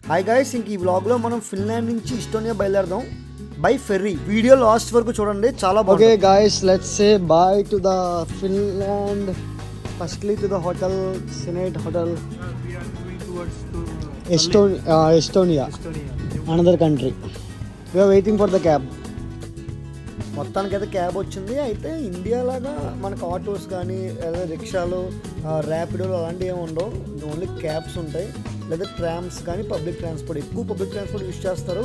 Hi guys, ఇంక ఈ వ్లాగ్లో మనం ఫిన్లాండ్ నుంచి ఈస్టోనియా బయలుదేరదాం బై ఫెర్రీ. వీడియో లాస్ట్ వరకు చూడండి, చాలా బాగుంది. Okay guys, let's say bye to the Finland. Firstly to the hotel, Senate Hotel. We are going towards to Estonia, Estonia. another country. We are waiting for the cab. మొత్తానికైతే cab వచ్చింది. అయితే India లాగా మనకు autos కానీ లేదా రిక్షాలు, ర్యాపిడోలు అలాంటివి ఏమి ఉండవు. ఓన్లీ క్యాబ్స్ ఉంటాయి, లేదా ట్రామ్స్ కానీ పబ్లిక్ ట్రాన్స్పోర్ట్. ఎక్కువ పబ్లిక్ ట్రాన్స్పోర్ట్ యూజ్ చేస్తారు.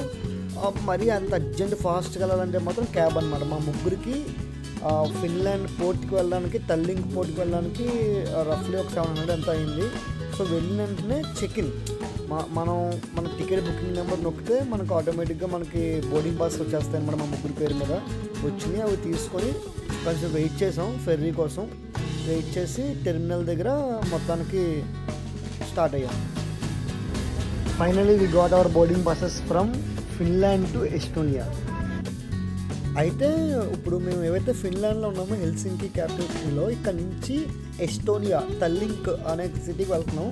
మరీ అంత అర్జెంట్ ఫాస్ట్గా వెళ్ళాలంటే మాత్రం క్యాబ్ అనమాట. మా ముగ్గురికి ఫిన్లాండ్ పోర్ట్కి వెళ్ళడానికి, టల్లింక్ పోర్ట్కి వెళ్ళడానికి రఫ్లీ ఒక 700 ఎంత అయింది. సో వెళ్ళిన వెంటనే చెక్ ఇన్, మన టికెట్ బుకింగ్ నెంబర్ నొక్కితే మనకు ఆటోమేటిక్గా మనకి బోర్డింగ్ పాస్ వచ్చేస్తాయి అన్నమాట. మా ముగ్గురి పేరు మీద వచ్చినాయి. అవి తీసుకొని కొంచెం వెయిట్ చేసాం ఫెర్రీ కోసం. వెయిట్ చేసి టెర్మినల్ దగ్గర మొత్తానికి స్టార్ట్ అయ్యాం. Finally we got our boarding passes from Finland to Estonia. అయితే ఇప్పుడు మేము ఏవైతే ఫిన్లాండ్లో ఉన్నామో, హెల్సింకి క్యాపిటల్ సిటీలో, ఇక్కడ నుంచి ఎస్టోనియా టల్లింక్ అనే సిటీకి వెళ్తున్నాం.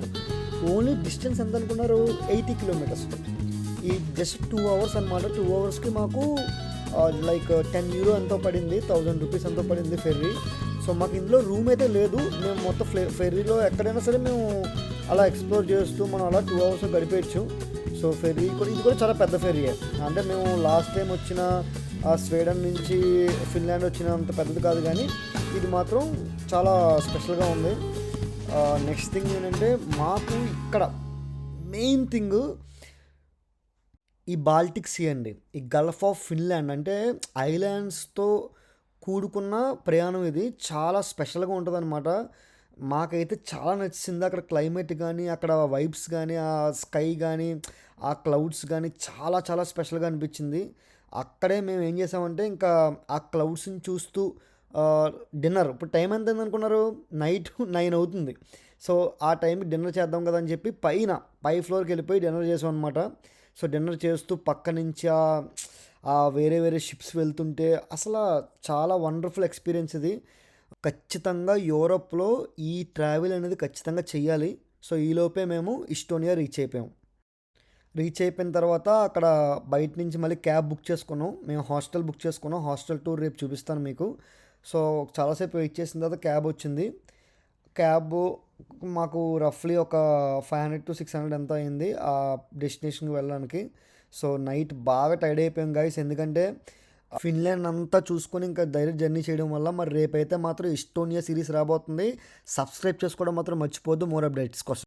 ఓన్లీ డిస్టెన్స్ ఎంత అనుకున్నారు? 80 కిలోమీటర్స్. ఈ జస్ట్ 2 అవర్స్ అనమాట. 2 అవర్స్కి మాకు లైక్ 10 యూరో ఎంతో పడింది, 1000 రూపీస్ ఎంతో పడింది ఫెర్రీ. సో మాకు ఇందులో రూమ్ అయితే లేదు. మేము మొత్తం ఫెర్రీలో ఎక్కడైనా సరే మేము అలా ఎక్స్ప్లోర్ చేస్తూ మనం అలా 2 అవర్స్ గడిపేయచ్చు. సో ఫెర్రీ కూడా, ఇది కూడా చాలా పెద్ద ఫెర్రీయే. అంటే మేము లాస్ట్ టైం వచ్చిన స్వీడన్ నుంచి ఫిన్లాండ్ వచ్చినంత పెద్దది కాదు, కానీ ఇది మాత్రం చాలా స్పెషల్గా ఉంది. నెక్స్ట్ థింగ్ ఏంటంటే, మాకు ఇక్కడ మెయిన్ థింగ్ ఈ బాల్టిక్ సీ అండి, ఈ గల్ఫ్ ఆఫ్ ఫిన్లాండ్. అంటే ఐలాండ్స్తో కూడుకున్న ప్రయాణం. ఇది చాలా స్పెషల్గా ఉంటుంది అనమాట. మాకైతే చాలా నచ్చింది. అక్కడ క్లైమేట్ కానీ, అక్కడ వైబ్స్ కానీ, ఆ స్కై కానీ, ఆ క్లౌడ్స్ కానీ చాలా చాలా స్పెషల్గా అనిపించింది. అక్కడే మేము ఏం చేసామంటే, ఇంకా ఆ క్లౌడ్స్ని చూస్తూ డిన్నర్, ఇప్పుడు టైం ఎంత అయింది అనుకున్నారు? నైట్ 9 అవుతుంది. సో ఆ టైంకి డిన్నర్ చేద్దాం కదా అని చెప్పి పై ఫ్లోర్కి వెళ్ళిపోయి డిన్నర్ చేసాం అనమాట. సో డిన్నర్ చేస్తూ పక్క నుంచి ఆ వేరే వేరే షిప్స్ వెళ్తుంటే అసలు చాలా వండర్ఫుల్ ఎక్స్పీరియన్స్ ఇది. ఖచ్చితంగా యూరోప్లో ఈ ట్రావెల్ అనేది ఖచ్చితంగా చెయ్యాలి. సో ఈలోపే మేము ఈస్టోనియా రీచ్ అయిపోయిన తర్వాత అక్కడ బయట నుంచి మళ్ళీ క్యాబ్ బుక్ చేసుకున్నాం. మేము హాస్టల్ బుక్ చేసుకున్నాం. హాస్టల్ టూర్ రేపు చూపిస్తాను మీకు. సో చాలాసేపు వెయిట్ చేసిన తర్వాత క్యాబ్ వచ్చింది. క్యాబ్ మాకు రఫ్లీ ఒక 500 to 600 ఎంత అయింది ఆ డెస్టినేషన్కి వెళ్ళడానికి. సో నైట్ బాగా టైర్డ్ అయిపోయాం గైస్, ఎందుకంటే ఫిన్లాండ్ అంతా చూసుకొని ఇంకా డైరెక్ట్ జర్నీ చేయడం వల్ల. మరి రేపైతే మాత్రం ఈస్టోనియా సిరీస్ రాబోతుంది. సబ్స్క్రైబ్ చేసుకోవడం మాత్రం మర్చిపోద్దు, మోర్ అప్డేట్స్ కోసం.